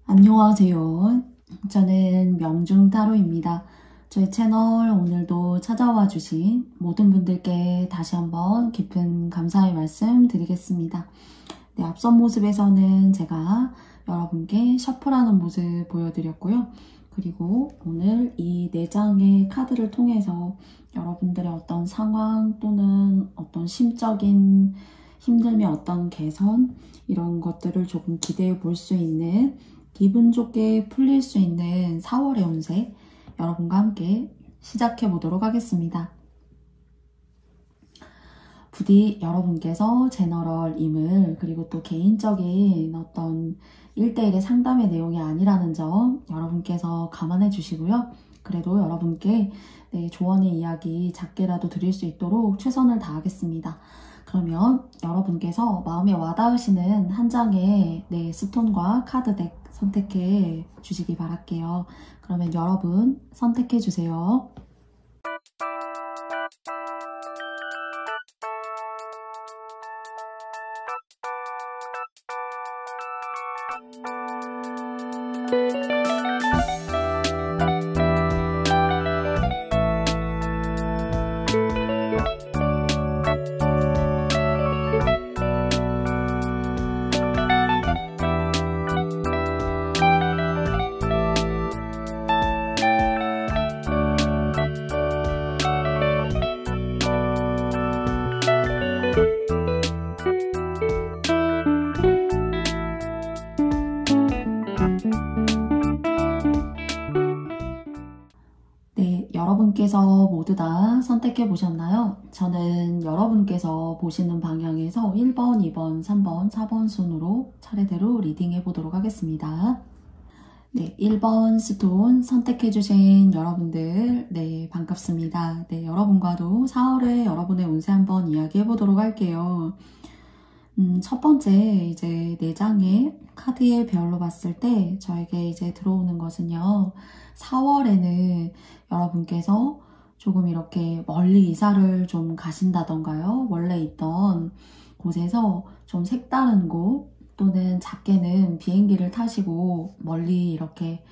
안녕하세요. 저는 명중타로입니다. 저희 채널 오늘도 찾아와 주신 모든 분들께 다시 한번 깊은 감사의 말씀 드리겠습니다. 네, 앞선 모습에서는 제가 여러분께 셔플하는 모습 보여드렸고요. 그리고 오늘 이 4장의 카드를 통해서 여러분들의 어떤 상황 또는 어떤 심적인 힘듦의 어떤 개선 이런 것들을 조금 기대해 볼 수 있는 기분 좋게 풀릴 수 있는 4월의 운세 여러분과 함께 시작해 보도록 하겠습니다. 부디 여러분께서 제너럴임을 그리고 또 개인적인 어떤 1대1의 상담의 내용이 아니라는 점 여러분께서 감안해 주시고요. 그래도 여러분께 조언의 이야기 작게라도 드릴 수 있도록 최선을 다하겠습니다. 그러면 여러분께서 마음에 와닿으시는 한 장의 스톤과 카드덱 선택해 주시기 바랄게요. 그러면 여러분 선택해 주세요. 여러분께서 모두 다 선택해 보셨나요? 저는 여러분께서 보시는 방향에서 1번, 2번, 3번, 4번 순으로 차례대로 리딩해 보도록 하겠습니다. 네, 1번 스톤 선택해 주신 여러분들 반갑습니다. 여러분과도 4월에 여러분의 운세 한번 이야기해 보도록 할게요. 첫 번째 이제 4장의 카드의 별로 봤을 때 저에게 이제 들어오는 것은요. 4월에는 여러분께서 조금 이렇게 멀리 이사를 좀 가신다던가요. 원래 있던 곳에서 좀 색다른 곳 또는 작게는 비행기를 타시고 멀리 이렇게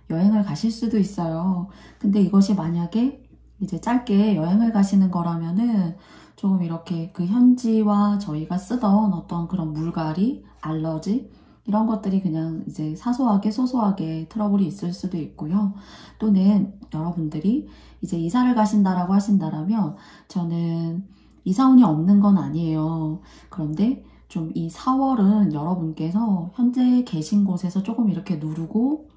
여행을 가실 수도 있어요. 근데 이것이 만약에 이제 짧게 여행을 가시는 거라면은 조금 이렇게 그 현지와 저희가 쓰던 어떤 그런 물갈이, 알러지 이런 것들이 그냥 이제 사소하게 소소하게 트러블이 있을 수도 있고요. 또는 여러분들이 이제 이사를 가신다라고 하신다라면 저는 이사운이 없는 건 아니에요. 그런데 좀 이 4월은 여러분께서 현재 계신 곳에서 조금 이렇게 누르고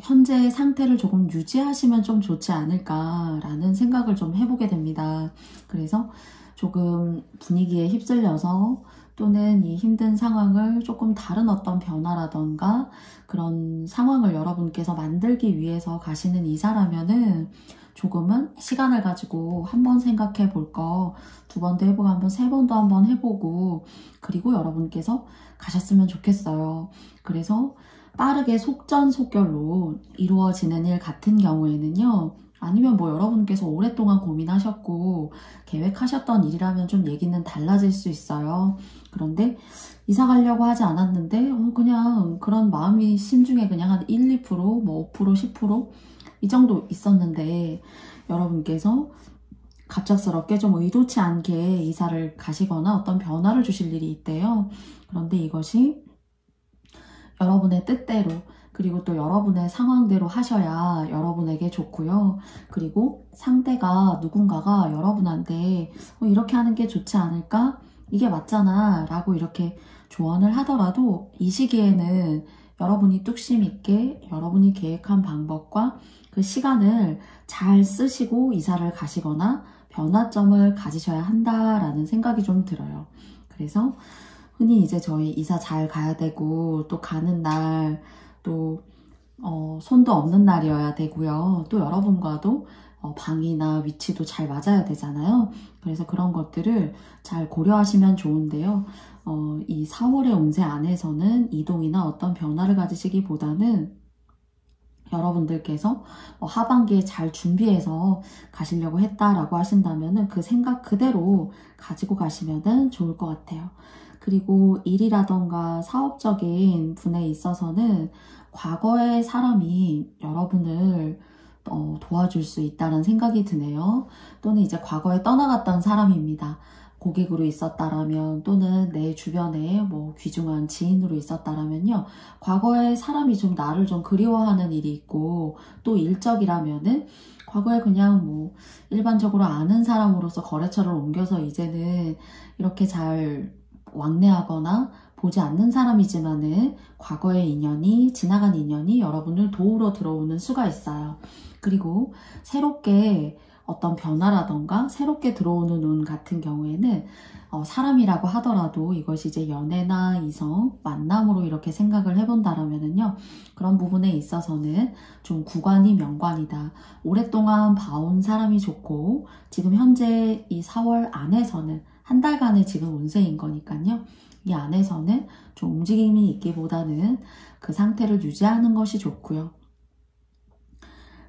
현재 상태를 조금 유지하시면 좀 좋지 않을까라는 생각을 좀 해보게 됩니다. 그래서 조금 분위기에 휩쓸려서 또는 이 힘든 상황을 조금 다른 어떤 변화라던가 그런 상황을 여러분께서 만들기 위해서 가시는 이사라면은 조금은 시간을 가지고 한번 생각해 볼 거 2번도 해보고 한번 3번도 한번 해보고 그리고 여러분께서 가셨으면 좋겠어요. 그래서 빠르게 속전속결로 이루어지는 일 같은 경우에는요. 아니면 뭐 여러분께서 오랫동안 고민하셨고 계획하셨던 일이라면 좀 얘기는 달라질 수 있어요. 그런데 이사 가려고 하지 않았는데 그냥 그런 마음이 심중에 그냥 한 1, 2%, 뭐 5%, 10% 이 정도 있었는데 여러분께서 갑작스럽게 좀 의도치 않게 이사를 가시거나 어떤 변화를 주실 일이 있대요. 그런데 이것이 여러분의 뜻대로 그리고 또 여러분의 상황대로 하셔야 여러분에게 좋고요. 그리고 상대가 누군가가 여러분한테 이렇게 하는 게 좋지 않을까? 이게 맞잖아 라고 이렇게 조언을 하더라도 이 시기에는 여러분이 뚝심 있게 여러분이 계획한 방법과 그 시간을 잘 쓰시고 이사를 가시거나 변화점을 가지셔야 한다라는 생각이 좀 들어요. 그래서 흔히 이제 저희 이사 잘 가야 되고 또 가는 날 또 손도 없는 날이어야 되고요. 또 여러분과도 방이나 위치도 잘 맞아야 되잖아요. 그래서 그런 것들을 잘 고려하시면 좋은데요. 이 4월의 운세 안에서는 이동이나 어떤 변화를 가지시기보다는 여러분들께서 하반기에 잘 준비해서 가시려고 했다라고 하신다면 그 생각 그대로 가지고 가시면 좋을 것 같아요. 그리고 일이라던가 사업적인 분에 있어서는 과거의 사람이 여러분을 도와줄 수 있다는 생각이 드네요. 또는 이제 과거에 떠나갔던 사람입니다. 고객으로 있었다라면 또는 내 주변에 뭐 귀중한 지인으로 있었다라면요. 과거에 사람이 좀 나를 좀 그리워하는 일이 있고 또 일적이라면은 과거에 그냥 뭐 일반적으로 아는 사람으로서 거래처를 옮겨서 이제는 이렇게 잘 왕래하거나 보지 않는 사람이지만은 과거의 인연이 지나간 인연이 여러분을 도우러 들어오는 수가 있어요. 그리고 새롭게 어떤 변화라던가 새롭게 들어오는 운 같은 경우에는 사람이라고 하더라도 이것이 이제 연애나 이성, 만남으로 이렇게 생각을 해본다라면은요. 그런 부분에 있어서는 좀 구관이 명관이다. 오랫동안 봐온 사람이 좋고 지금 현재 이 4월 안에서는 한 달간의 지금 운세인 거니까요. 이 안에서는 좀 움직임이 있기보다는 그 상태를 유지하는 것이 좋고요.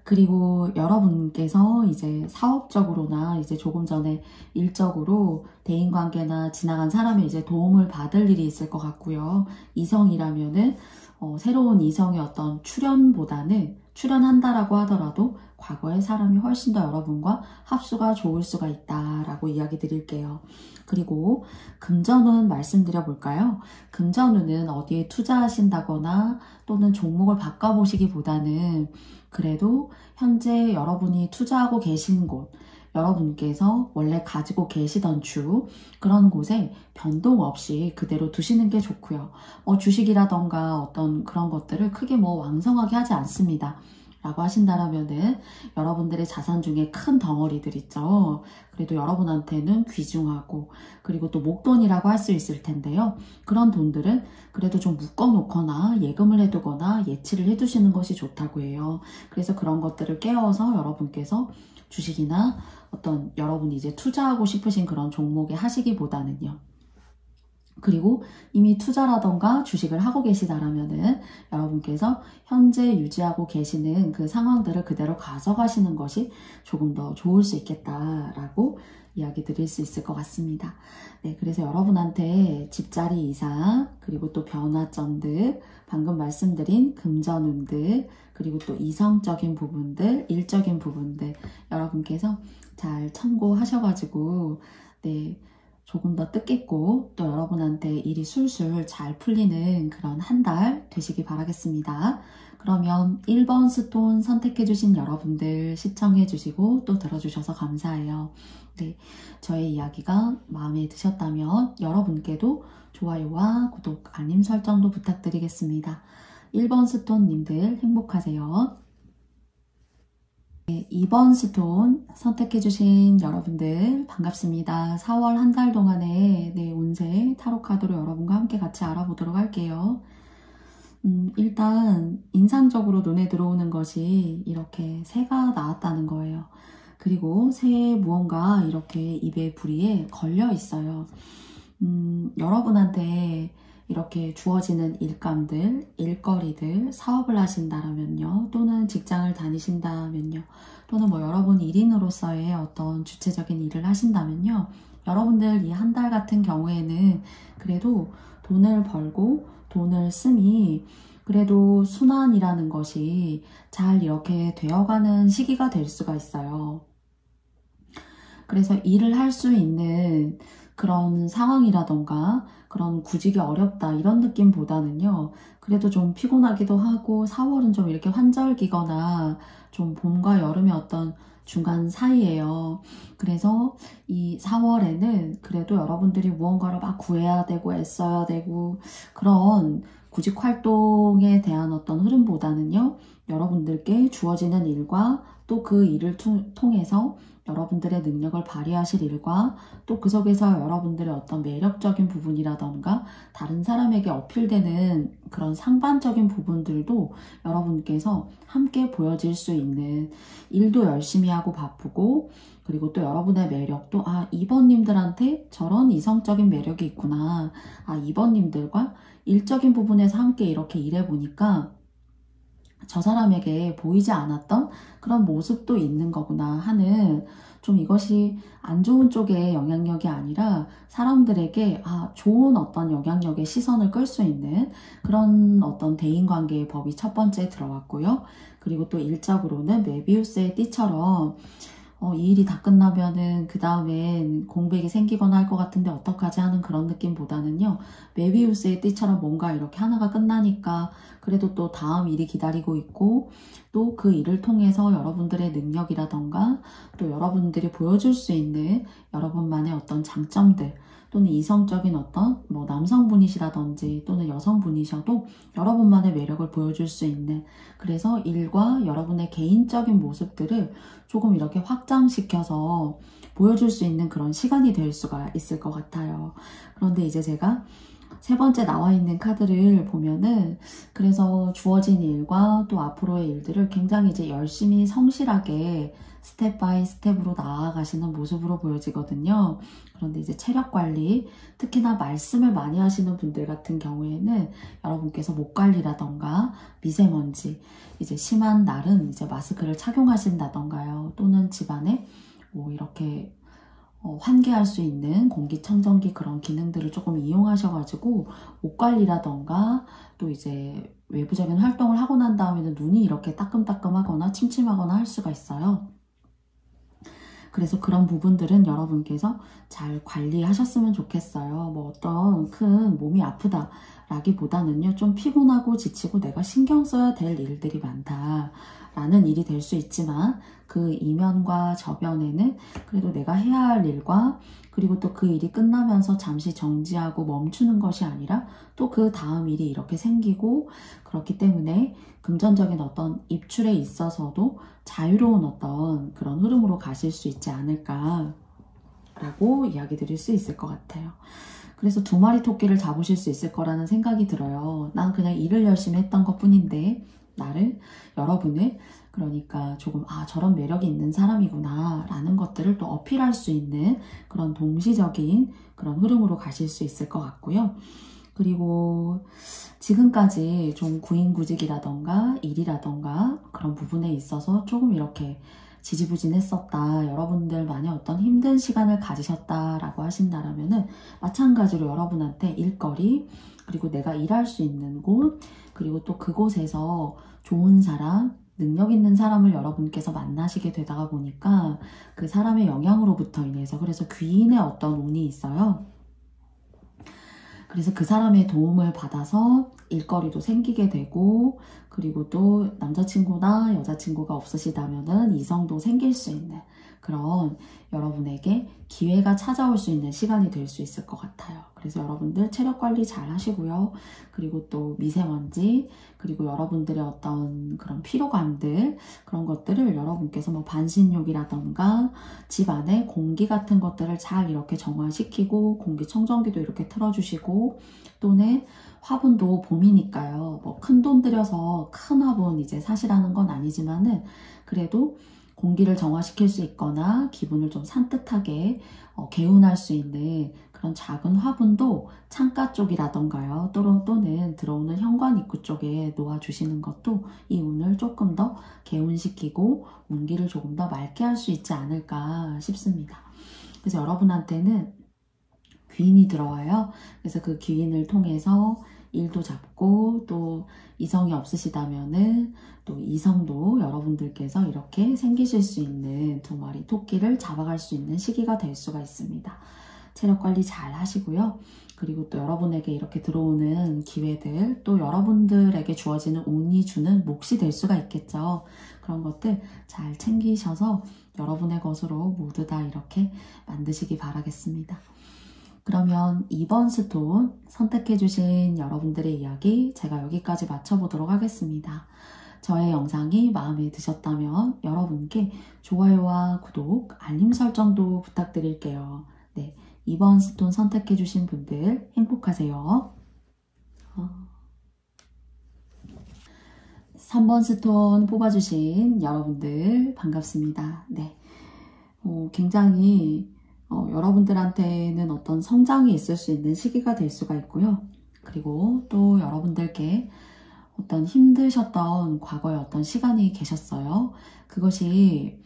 그리고 여러분께서 이제 사업적으로나 이제 조금 전에 일적으로 대인관계나 지나간 사람의 이제 도움을 받을 일이 있을 것 같고요. 이성이라면은 새로운 이성의 어떤 출현보다는 출현한다라고 하더라도 과거의 사람이 훨씬 더 여러분과 합수가 좋을 수가 있다라고 이야기 드릴게요. 그리고 금전운 말씀드려 볼까요? 금전운은 어디에 투자하신다거나 또는 종목을 바꿔보시기보다는 그래도 현재 여러분이 투자하고 계신 곳, 여러분께서 원래 가지고 계시던 주 그런 곳에 변동 없이 그대로 두시는 게 좋고요. 주식이라던가 어떤 그런 것들을 크게 뭐 왕성하게 하지 않습니다. 라고 하신다라면은 여러분들의 자산 중에 큰 덩어리들 있죠. 그래도 여러분한테는 귀중하고 그리고 또 목돈이라고 할 수 있을 텐데요. 그런 돈들은 그래도 좀 묶어놓거나 예금을 해두거나 예치를 해두시는 것이 좋다고 해요. 그래서 그런 것들을 깨워서 여러분께서 주식이나 어떤 여러분이 이제 투자하고 싶으신 그런 종목에 하시기보다는요. 그리고 이미 투자라던가 주식을 하고 계시다라면은 여러분께서 현재 유지하고 계시는 그 상황들을 그대로 가져가시는 것이 조금 더 좋을 수 있겠다라고 이야기 드릴 수 있을 것 같습니다. 네, 그래서 여러분한테 집자리 이사, 그리고 또 변화점들, 방금 말씀드린 금전운들, 그리고 또 이성적인 부분들, 일적인 부분들 여러분께서 잘 참고하셔가지고 네. 조금 더 뜻깊고 또 여러분한테 일이 술술 잘 풀리는 그런 한 달 되시기 바라겠습니다. 그러면 1번 스톤 선택해주신 여러분들 시청해주시고 또 들어주셔서 감사해요. 네, 저의 이야기가 마음에 드셨다면 여러분께도 좋아요와 구독, 알림 설정도 부탁드리겠습니다. 1번 스톤님들 행복하세요. 네, 2번 스톤 선택해주신 여러분들 반갑습니다. 4월 한 달 동안의 운세 타로 카드로 여러분과 함께 같이 알아보도록 할게요. 일단 인상적으로 눈에 들어오는 것이 이렇게 새가 나왔다는 거예요. 그리고 새에 무언가 이렇게 입에 부리에 걸려 있어요. 여러분한테 이렇게 주어지는 일감들, 일거리들, 사업을 하신다면요. 또는 직장을 다니신다면요. 또는 뭐 여러분 1인으로서의 어떤 주체적인 일을 하신다면요. 여러분들 이 한 달 같은 경우에는 그래도 돈을 벌고 돈을 쓰니 그래도 순환이라는 것이 잘 이렇게 되어가는 시기가 될 수가 있어요. 그래서 일을 할 수 있는 그런 상황이라던가 그런 구직이 어렵다 이런 느낌보다는요. 그래도 좀 피곤하기도 하고 4월은 좀 이렇게 환절기거나 좀 봄과 여름의 어떤 중간 사이예요. 그래서 이 4월에는 그래도 여러분들이 무언가를 막 구해야 되고 애써야 되고 그런 구직 활동에 대한 어떤 흐름보다는요. 여러분들께 주어지는 일과 또 그 일을 통해서 여러분들의 능력을 발휘하실 일과 또 그 속에서 여러분들의 어떤 매력적인 부분이라던가 다른 사람에게 어필되는 그런 상반적인 부분들도 여러분께서 함께 보여질 수 있는, 일도 열심히 하고 바쁘고 그리고 또 여러분의 매력도 이번님들한테 저런 이성적인 매력이 있구나, 이번님들과 일적인 부분에서 함께 이렇게 일해보니까 저 사람에게 보이지 않았던 그런 모습도 있는 거구나 하는, 좀 이것이 안 좋은 쪽의 영향력이 아니라 사람들에게 좋은 어떤 영향력의 시선을 끌 수 있는 그런 어떤 대인관계의 법이 첫 번째 들어왔고요. 그리고 또 일적으로는 메비우스의 띠처럼 이 일이 다 끝나면은 그 다음엔 공백이 생기거나 할 것 같은데 어떡하지 하는 그런 느낌보다는요, 메비우스의 띠처럼 뭔가 이렇게 하나가 끝나니까 그래도 또 다음 일이 기다리고 있고 또 그 일을 통해서 여러분들의 능력이라던가 또 여러분들이 보여줄 수 있는 여러분만의 어떤 장점들, 또는 이성적인 어떤 남성분이시라든지 또는 여성분이셔도 여러분만의 매력을 보여줄 수 있는, 그래서 일과 여러분의 개인적인 모습들을 조금 이렇게 확장시켜서 보여줄 수 있는 그런 시간이 될 수가 있을 것 같아요. 그런데 이제 제가 세 번째 나와 있는 카드를 보면은, 그래서 주어진 일과 또 앞으로의 일들을 굉장히 이제 열심히 성실하게 스텝 바이 스텝으로 나아가시는 모습으로 보여지거든요. 그런데 이제 체력 관리, 특히나 말씀을 많이 하시는 분들 같은 경우에는 여러분께서 목 관리라던가 미세먼지, 이제 심한 날은 이제 마스크를 착용하신다던가요. 또는 집안에 이렇게 환기할 수 있는 공기청정기 그런 기능들을 조금 이용하셔가지고 옷 관리라던가 또 이제 외부적인 활동을 하고 난 다음에는 눈이 이렇게 따끔따끔하거나 침침하거나 할 수가 있어요. 그래서 그런 부분들은 여러분께서 잘 관리하셨으면 좋겠어요. 어떤 큰 몸이 아프다 라기보다는요, 좀 피곤하고 지치고 내가 신경 써야 될 일들이 많다 라는 일이 될 수 있지만, 그 이면과 저변에는 그래도 내가 해야 할 일과 그리고 또 그 일이 끝나면서 잠시 정지하고 멈추는 것이 아니라 또 그 다음 일이 이렇게 생기고, 그렇기 때문에 금전적인 어떤 입출에 있어서도 자유로운 어떤 그런 흐름으로 가실 수 있지 않을까 라고 이야기 드릴 수 있을 것 같아요. 그래서 2마리 토끼를 잡으실 수 있을 거라는 생각이 들어요. 난 그냥 일을 열심히 했던 것 뿐인데 여러분을 그러니까 조금 저런 매력이 있는 사람이구나 라는 것들을 또 어필할 수 있는 그런 동시적인 그런 흐름으로 가실 수 있을 것 같고요. 그리고 지금까지 좀 구인구직이라던가 일이라던가 그런 부분에 있어서 조금 이렇게 지지부진했었다, 여러분들만의 어떤 힘든 시간을 가지셨다라고 하신다라면은 마찬가지로 여러분한테 일거리, 그리고 내가 일할 수 있는 곳, 그리고 또 그곳에서 좋은 사람, 능력 있는 사람을 여러분께서 만나시게 되다가 보니까 그 사람의 영향으로부터 인해서, 그래서 귀인의 어떤 운이 있어요. 그래서 그 사람의 도움을 받아서 일거리도 생기게 되고, 그리고 또 남자친구나 여자친구가 없으시다면은 이성도 생길 수 있는 그런 여러분에게 기회가 찾아올 수 있는 시간이 될 수 있을 것 같아요. 그래서 여러분들 체력 관리 잘 하시고요. 그리고 또 미세먼지, 그리고 여러분들의 어떤 그런 피로감들, 그런 것들을 여러분께서 반신욕이라던가 집 안에 공기 같은 것들을 잘 이렇게 정화시키고, 공기청정기도 이렇게 틀어주시고, 또는 화분도 봄이니까요. 큰 돈 들여서 큰 화분 이제 사시라는 건 아니지만은 그래도 공기를 정화시킬 수 있거나 기분을 좀 산뜻하게 개운할 수 있는 그런 작은 화분도 창가 쪽이라던가요. 또는 들어오는 현관 입구 쪽에 놓아주시는 것도 이 운을 조금 더 개운시키고 운기를 조금 더 맑게 할 수 있지 않을까 싶습니다. 그래서 여러분한테는 귀인이 들어와요. 그래서 그 귀인을 통해서 일도 잡고, 또 이성이 없으시다면은 또 이성도 여러분들께서 이렇게 생기실 수 있는 2마리 토끼를 잡아갈 수 있는 시기가 될 수가 있습니다. 체력 관리 잘 하시고요. 그리고 또 여러분에게 이렇게 들어오는 기회들, 또 여러분들에게 주어지는 운이 주는 몫이 될 수가 있겠죠. 그런 것들 잘 챙기셔서 여러분의 것으로 모두 다 이렇게 만드시기 바라겠습니다. 그러면 2번 스톤 선택해주신 여러분들의 이야기 제가 여기까지 마쳐보도록 하겠습니다. 저의 영상이 마음에 드셨다면 여러분께 좋아요와 구독, 알림 설정도 부탁드릴게요. 네, 2번 스톤 선택해주신 분들 행복하세요. 3번 스톤 뽑아주신 여러분들 반갑습니다. 네, 굉장히 여러분들한테는 어떤 성장이 있을 수 있는 시기가 될 수가 있고요. 그리고 또 여러분들께 어떤 힘드셨던 과거의 어떤 시간이 계셨어요. 그것이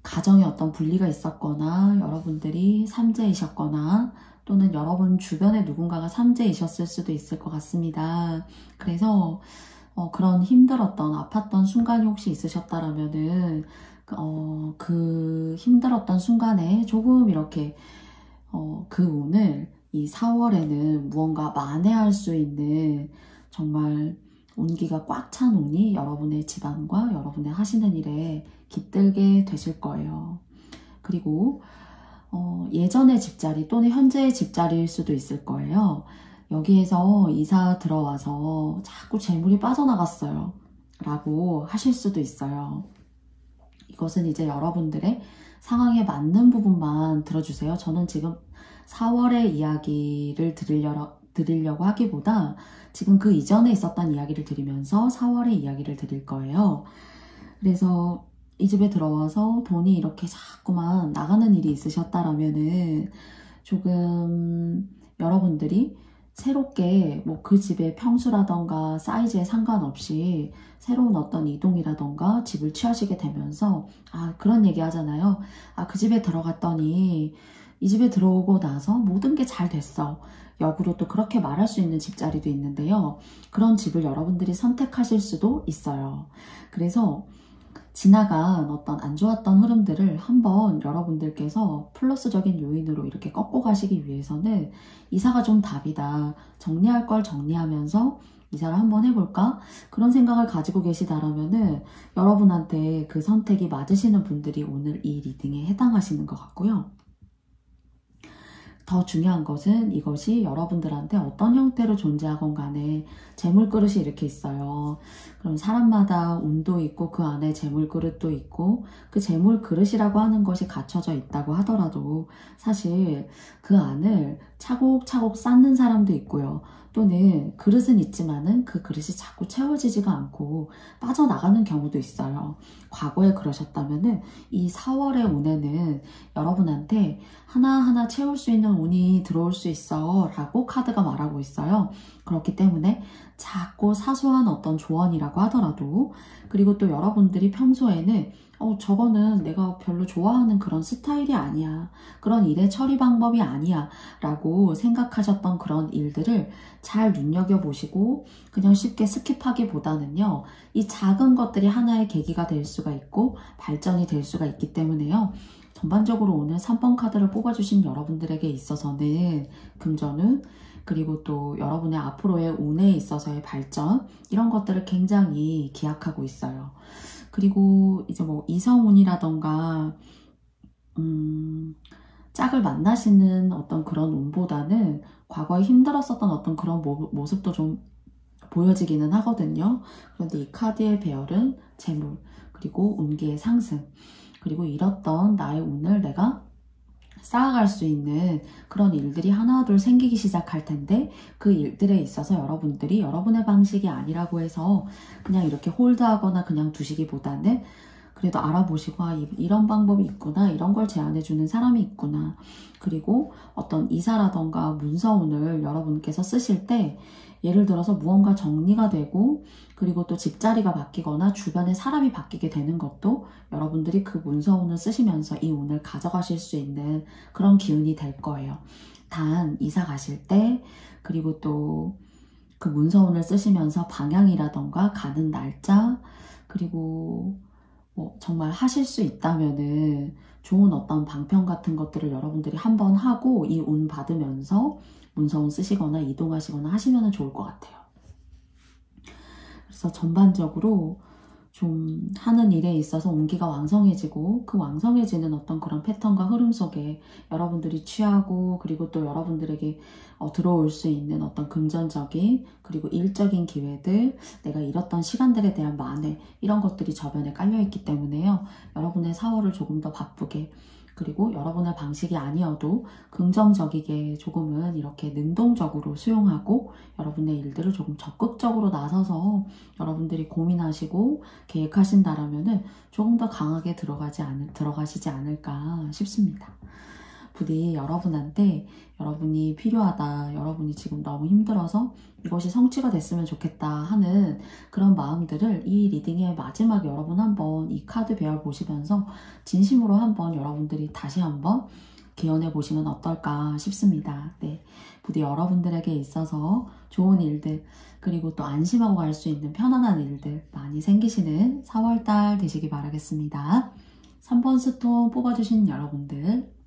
가정에 어떤 분리가 있었거나 여러분들이 삼재이셨거나 또는 여러분 주변에 누군가가 삼재이셨을 수도 있을 것 같습니다. 그래서 그런 힘들었던 아팠던 순간이 혹시 있으셨다라면은 그 힘들었던 순간에 조금 이렇게 그 운을 이 4월에는 무언가 만회할 수 있는 정말 운기가 꽉 찬 운이 여러분의 집안과 여러분의 하시는 일에 깃들게 되실 거예요. 그리고 예전의 집자리 또는 현재의 집자리일 수도 있을 거예요. 여기에서 이사 들어와서 자꾸 재물이 빠져나갔어요 라고 하실 수도 있어요. 이것은 이제 여러분들의 상황에 맞는 부분만 들어주세요. 저는 지금 4월의 이야기를 드리려고 하기보다 지금 그 이전에 있었던 이야기를 드리면서 4월의 이야기를 드릴 거예요. 그래서 이 집에 들어와서 돈이 이렇게 자꾸만 나가는 일이 있으셨다라면은 조금 여러분들이 새롭게 뭐 그 집의 평수라던가 사이즈에 상관없이 새로운 어떤 이동이라던가 집을 취하시게 되면서 그런 얘기 하잖아요. 그 집에 들어갔더니 이 집에 들어오고 나서 모든 게 잘 됐어. 역으로 또 그렇게 말할 수 있는 집자리도 있는데요. 그런 집을 여러분들이 선택하실 수도 있어요. 그래서 지나간 어떤 안 좋았던 흐름들을 한번 여러분들께서 플러스적인 요인으로 이렇게 꺾고 가시기 위해서는 이사가 좀 답이다. 정리할 걸 정리하면서 이사를 한번 해볼까? 그런 생각을 가지고 계시다라면은 여러분한테 그 선택이 맞으시는 분들이 오늘 이 리딩에 해당하시는 것 같고요. 더 중요한 것은 이것이 여러분들한테 어떤 형태로 존재하건 간에 재물그릇이 이렇게 있어요. 그럼 사람마다 운도 있고 그 안에 재물그릇도 있고 그 재물그릇이라고 하는 것이 갖춰져 있다고 하더라도 사실 그 안을 차곡차곡 쌓는 사람도 있고요. 또는 그릇은 있지만은 그 그릇이 자꾸 채워지지가 않고 빠져나가는 경우도 있어요. 과거에 그러셨다면은 이 4월의 운에는 여러분한테 하나하나 채울 수 있는 운이 들어올 수 있어 라고 카드가 말하고 있어요. 그렇기 때문에 작고 사소한 어떤 조언이라고 하더라도 그리고 또 여러분들이 평소에는 저거는 내가 별로 좋아하는 그런 스타일이 아니야. 그런 일의 처리 방법이 아니야. 라고 생각하셨던 그런 일들을 잘 눈여겨보시고 그냥 쉽게 스킵하기보다는요. 이 작은 것들이 하나의 계기가 될 수가 있고 발전이 될 수가 있기 때문에요. 전반적으로 오늘 3번 카드를 뽑아주신 여러분들에게 있어서는 금전운 그리고 또 여러분의 앞으로의 운에 있어서의 발전 이런 것들을 굉장히 기약하고 있어요. 그리고 이제 뭐 이성운이라던가 짝을 만나시는 어떤 그런 운보다는 과거에 힘들었었던 어떤 그런 모습도 좀 보여지기는 하거든요. 그런데 이 카드의 배열은 재물 그리고 운기의 상승 그리고 잃었던 나의 운을 내가 쌓아갈 수 있는 그런 일들이 하나둘 생기기 시작할 텐데 그 일들에 있어서 여러분들이 여러분의 방식이 아니라고 해서 그냥 이렇게 홀드하거나 그냥 두시기보다는 그래도 알아보시고 이런 방법이 있구나 이런 걸 제안해주는 사람이 있구나 그리고 어떤 이사라던가 문서운을 여러분께서 쓰실 때 예를 들어서 무언가 정리가 되고 그리고 또 집자리가 바뀌거나 주변에 사람이 바뀌게 되는 것도 여러분들이 그 문서운을 쓰시면서 이 운을 가져가실 수 있는 그런 기운이 될 거예요. 단 이사 가실 때 그리고 또 그 문서운을 쓰시면서 방향이라던가 가는 날짜 그리고 뭐 정말 하실 수 있다면은 좋은 어떤 방편 같은 것들을 여러분들이 한번 하고 이 운 받으면서 문서운 쓰시거나 이동하시거나 하시면 좋을 것 같아요. 그래서 전반적으로 좀 하는 일에 있어서 온기가 왕성해지고 그 왕성해지는 어떤 그런 패턴과 흐름 속에 여러분들이 취하고 그리고 또 여러분들에게 들어올 수 있는 어떤 금전적인 그리고 일적인 기회들, 내가 잃었던 시간들에 대한 만회, 이런 것들이 저변에 깔려있기 때문에요. 여러분의 4월을 조금 더 바쁘게, 그리고 여러분의 방식이 아니어도 긍정적이게 조금은 이렇게 능동적으로 수용하고 여러분의 일들을 조금 적극적으로 나서서 여러분들이 고민하시고 계획하신다라면은 조금 더 강하게 들어가시지 않을까 싶습니다. 부디 여러분한테 여러분이 필요하다, 여러분이 지금 너무 힘들어서 이것이 성취가 됐으면 좋겠다 하는 그런 마음들을 이 리딩의 마지막에 여러분 한번 이 카드 배열 보시면서 진심으로 한번 여러분들이 다시 한번 기원해 보시면 어떨까 싶습니다. 네, 부디 여러분들에게 있어서 좋은 일들, 그리고 또 안심하고 갈 수 있는 편안한 일들 많이 생기시는 4월달 되시기 바라겠습니다. 3번 스톤 뽑아주신 여러분들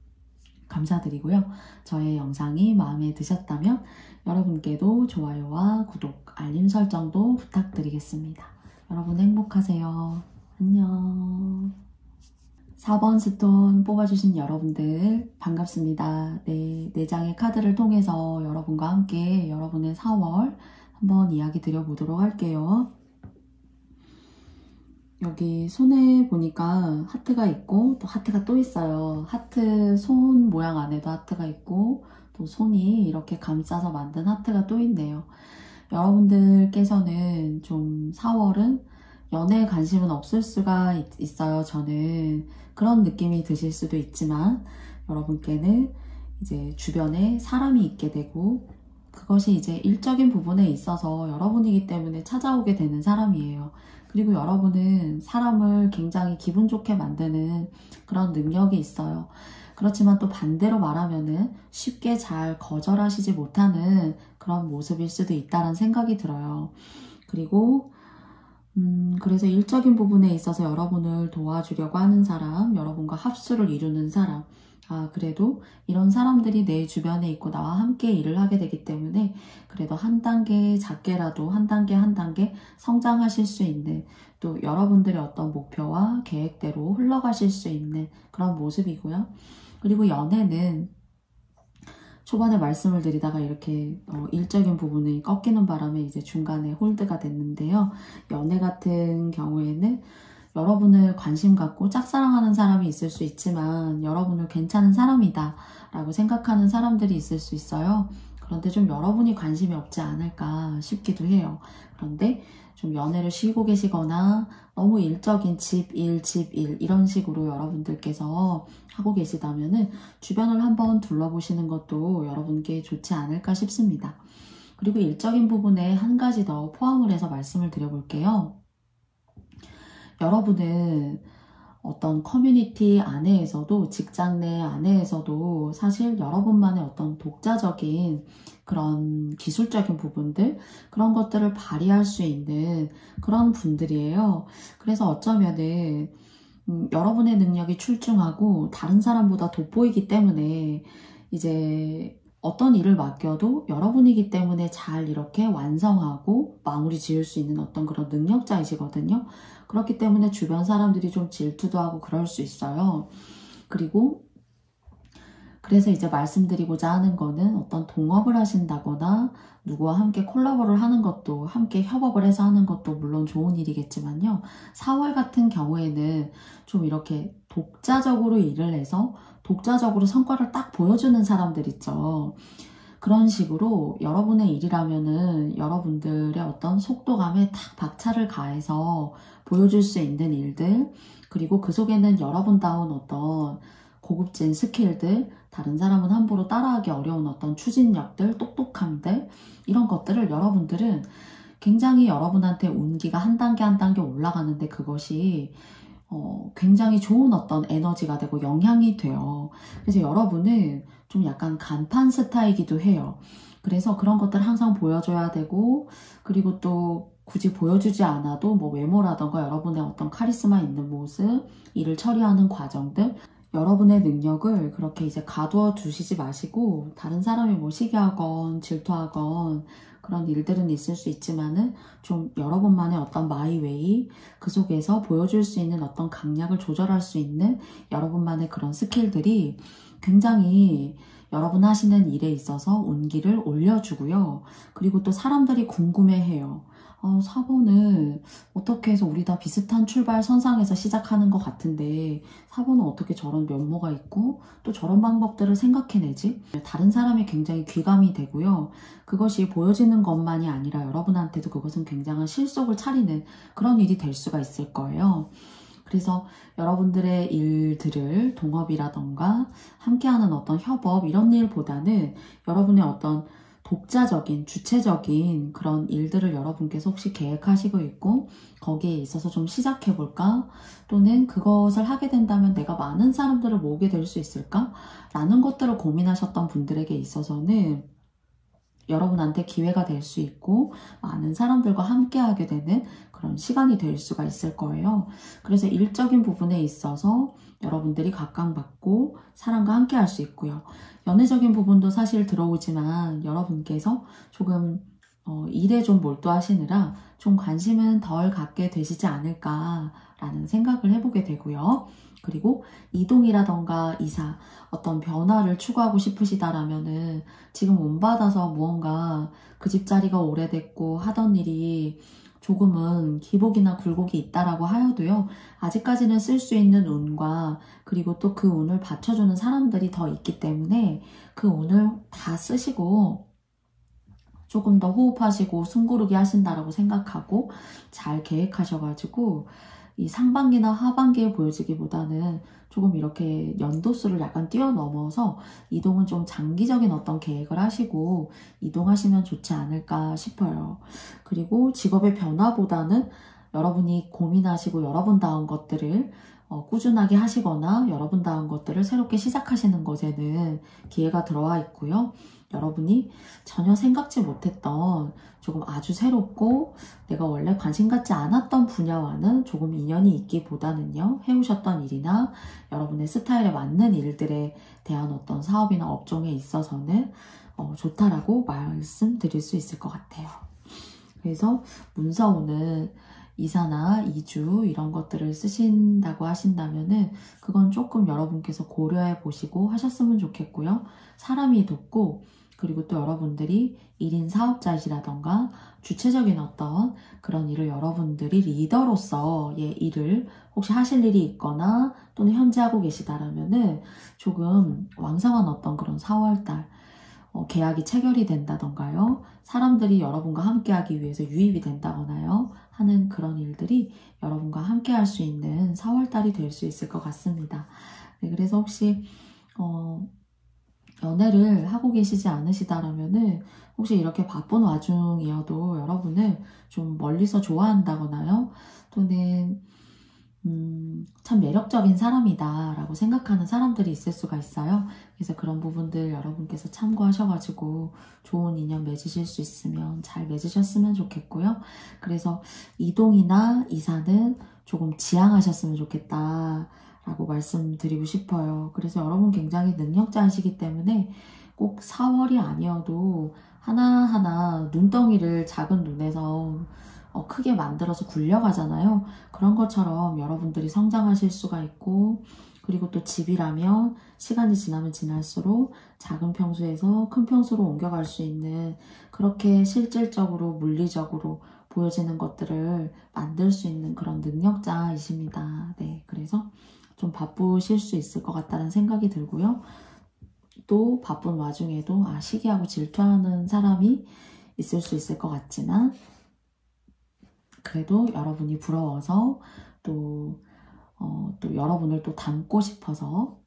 감사드리고요. 저의 영상이 마음에 드셨다면 여러분께도 좋아요와 구독, 알림 설정도 부탁드리겠습니다. 여러분 행복하세요. 안녕. 4번 스톤 뽑아주신 여러분들 반갑습니다. 네, 4장의 카드를 통해서 여러분과 함께 여러분의 4월 한번 이야기 드려보도록 할게요. 여기 손에 보니까 하트가 있고 또 하트가 또 있어요. 하트 손 모양 안에도 하트가 있고 또 손이 이렇게 감싸서 만든 하트가 또 있네요. 여러분들께서는 좀 4월은 연애에 관심은 없을 수가 있어요. 저는 그런 느낌이 드실 수도 있지만 여러분께는 이제 주변에 사람이 있게 되고 그것이 이제 일적인 부분에 있어서 여러분이기 때문에 찾아오게 되는 사람이에요. 그리고 여러분은 사람을 굉장히 기분 좋게 만드는 그런 능력이 있어요. 그렇지만 또 반대로 말하면은 쉽게 잘 거절하시지 못하는 그런 모습일 수도 있다는 생각이 들어요. 그리고 그래서 일적인 부분에 있어서 여러분을 도와주려고 하는 사람, 여러분과 합수를 이루는 사람, 그래도 이런 사람들이 내 주변에 있고 나와 함께 일을 하게 되기 때문에 그래도 한 단계 작게라도 한 단계 한 단계 성장하실 수 있는, 또 여러분들의 어떤 목표와 계획대로 흘러가실 수 있는 그런 모습이고요. 그리고 연애는 초반에 말씀을 드리다가 이렇게 일적인 부분이 꺾이는 바람에 이제 중간에 홀드가 됐는데요. 연애 같은 경우에는 여러분을 관심 갖고 짝사랑하는 사람이 있을 수 있지만 여러분을 괜찮은 사람이다 라고 생각하는 사람들이 있을 수 있어요. 그런데 좀 여러분이 관심이 없지 않을까 싶기도 해요. 그런데 좀 연애를 쉬고 계시거나 너무 일적인 집 일 이런 식으로 여러분들께서 하고 계시다면은 주변을 한번 둘러보시는 것도 여러분께 좋지 않을까 싶습니다. 그리고 일적인 부분에 한 가지 더 포함을 해서 말씀을 드려볼게요. 여러분은 어떤 커뮤니티 안에서도, 직장 내 안에서도 사실 여러분만의 어떤 독자적인 그런 기술적인 부분들, 그런 것들을 발휘할 수 있는 그런 분들이에요. 그래서 어쩌면은 여러분의 능력이 출중하고 다른 사람보다 돋보이기 때문에 이제 어떤 일을 맡겨도 여러분이기 때문에 잘 이렇게 완성하고 마무리 지을 수 있는 어떤 그런 능력자이시거든요. 그렇기 때문에 주변 사람들이 좀 질투도 하고 그럴 수 있어요. 그리고 그래서 이제 말씀드리고자 하는 거는 어떤 동업을 하신다거나 누구와 함께 콜라보를 하는 것도, 함께 협업을 해서 하는 것도 물론 좋은 일이겠지만요. 4월 같은 경우에는 좀 이렇게 독자적으로 일을 해서 독자적으로 성과를 딱 보여주는 사람들 있죠. 그런 식으로 여러분의 일이라면은 여러분들의 어떤 속도감에 딱 박차를 가해서 보여줄 수 있는 일들, 그리고 그 속에는 여러분다운 어떤 고급진 스킬들, 다른 사람은 함부로 따라하기 어려운 어떤 추진력들, 똑똑함들, 이런 것들을 여러분들은 굉장히 여러분한테 운기가 한 단계 한 단계 올라가는데 그것이 굉장히 좋은 어떤 에너지가 되고 영향이 돼요. 그래서 여러분은 좀 약간 간판 스타이기도 해요. 그래서 그런 것들 항상 보여줘야 되고, 그리고 또 굳이 보여주지 않아도 뭐 외모라던가 여러분의 어떤 카리스마 있는 모습, 일을 처리하는 과정들, 여러분의 능력을 그렇게 이제 가두어 두시지 마시고, 다른 사람이 뭐 시기하건 질투하건 그런 일들은 있을 수 있지만은 좀 여러분만의 어떤 마이웨이, 그 속에서 보여줄 수 있는 어떤 강약을 조절할 수 있는 여러분만의 그런 스킬들이 굉장히 여러분 하시는 일에 있어서 운기를 올려주고요. 그리고 또 사람들이 궁금해해요. 4번은 어떻게 해서 우리 다 비슷한 출발 선상에서 시작하는 것 같은데 4번은 어떻게 저런 면모가 있고 또 저런 방법들을 생각해내지? 다른 사람이 굉장히 귀감이 되고요. 그것이 보여지는 것만이 아니라 여러분한테도 그것은 굉장한 실속을 차리는 그런 일이 될 수가 있을 거예요. 그래서 여러분들의 일들을 동업이라던가 함께하는 어떤 협업 이런 일보다는 여러분의 어떤 독자적인, 주체적인 그런 일들을 여러분께서 혹시 계획하시고 있고 거기에 있어서 좀 시작해볼까? 또는 그것을 하게 된다면 내가 많은 사람들을 모으게 될 수 있을까? 라는 것들을 고민하셨던 분들에게 있어서는 여러분한테 기회가 될 수 있고 많은 사람들과 함께 하게 되는 그런 시간이 될 수가 있을 거예요. 그래서 일적인 부분에 있어서 여러분들이 각광받고 사람과 함께 할 수 있고요. 연애적인 부분도 사실 들어오지만 여러분께서 조금 일에 좀 몰두하시느라 좀 관심은 덜 갖게 되시지 않을까라는 생각을 해보게 되고요. 그리고 이동이라던가 이사, 어떤 변화를 추구하고 싶으시다라면은 지금 운받아서 무언가 그 집자리가 오래됐고 하던 일이 조금은 기복이나 굴곡이 있다라고 하여도요. 아직까지는 쓸 수 있는 운과 그리고 또 그 운을 받쳐주는 사람들이 더 있기 때문에 그 운을 다 쓰시고 조금 더 호흡하시고 숨고르기 하신다라고 생각하고 잘 계획하셔가지고 이 상반기나 하반기에 보여지기보다는 조금 이렇게 연도수를 약간 뛰어넘어서 이동은 좀 장기적인 어떤 계획을 하시고 이동하시면 좋지 않을까 싶어요. 그리고 직업의 변화보다는 여러분이 고민하시고 여러분다운 것들을 꾸준하게 하시거나 여러분다운 것들을 새롭게 시작하시는 것에는 기회가 들어와 있고요. 여러분이 전혀 생각지 못했던 조금 아주 새롭고 내가 원래 관심 갖지 않았던 분야와는 조금 인연이 있기보다는요. 해오셨던 일이나 여러분의 스타일에 맞는 일들에 대한 어떤 사업이나 업종에 있어서는 좋다라고 말씀드릴 수 있을 것 같아요. 그래서 문서오는 이사나 이주 이런 것들을 쓰신다고 하신다면은 그건 조금 여러분께서 고려해 보시고 하셨으면 좋겠고요. 사람이 돕고 그리고 또 여러분들이 1인 사업자이시라던가 주체적인 어떤 그런 일을 여러분들이 리더로서의 일을 혹시 하실 일이 있거나 또는 현재 하고 계시다라면은 조금 왕성한 어떤 그런 4월달 계약이 체결이 된다던가요. 사람들이 여러분과 함께 하기 위해서 유입이 된다거나요. 하는 그런 일들이 여러분과 함께 할 수 있는 4월달이 될 수 있을 것 같습니다. 네, 그래서 혹시 연애를 하고 계시지 않으시다라면은 혹시 이렇게 바쁜 와중이어도 여러분을 좀 멀리서 좋아한다거나요. 또는 참 매력적인 사람이다 라고 생각하는 사람들이 있을 수가 있어요. 그래서 그런 부분들 여러분께서 참고하셔가지고 좋은 인연 맺으실 수 있으면 잘 맺으셨으면 좋겠고요. 그래서 이동이나 이사는 조금 지양하셨으면 좋겠다 라고 말씀드리고 싶어요. 그래서 여러분 굉장히 능력자이시기 때문에 꼭 4월이 아니어도 하나하나 눈덩이를 작은 눈에서 크게 만들어서 굴려가잖아요. 그런 것처럼 여러분들이 성장하실 수가 있고 그리고 또 집이라면 시간이 지나면 지날수록 작은 평수에서 큰 평수로 옮겨갈 수 있는 그렇게 실질적으로 물리적으로 보여지는 것들을 만들 수 있는 그런 능력자이십니다. 네, 그래서 좀 바쁘실 수 있을 것 같다는 생각이 들고요. 또 바쁜 와중에도 시기하고 질투하는 사람이 있을 수 있을 것 같지만 그래도 여러분이 부러워서 또 여러분을 또 닮고 싶어서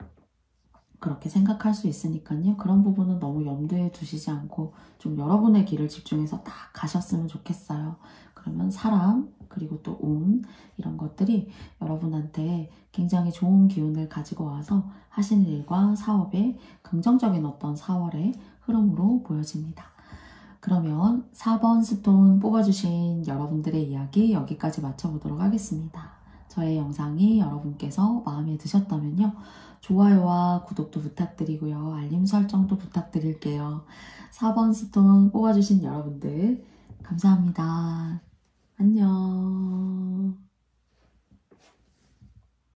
그렇게 생각할 수 있으니까요. 그런 부분은 너무 염두에 두시지 않고 좀 여러분의 길을 집중해서 딱 가셨으면 좋겠어요. 그러면 사람 그리고 또 운 이런 것들이 여러분한테 굉장히 좋은 기운을 가지고 와서 하시는 일과 사업에 긍정적인 어떤 4월의 흐름으로 보여집니다. 그러면 4번 스톤 뽑아주신 여러분들의 이야기 여기까지 마쳐보도록 하겠습니다. 저의 영상이 여러분께서 마음에 드셨다면요. 좋아요와 구독도 부탁드리고요. 알림 설정도 부탁드릴게요. 4번 스톤 뽑아주신 여러분들 감사합니다. 안녕.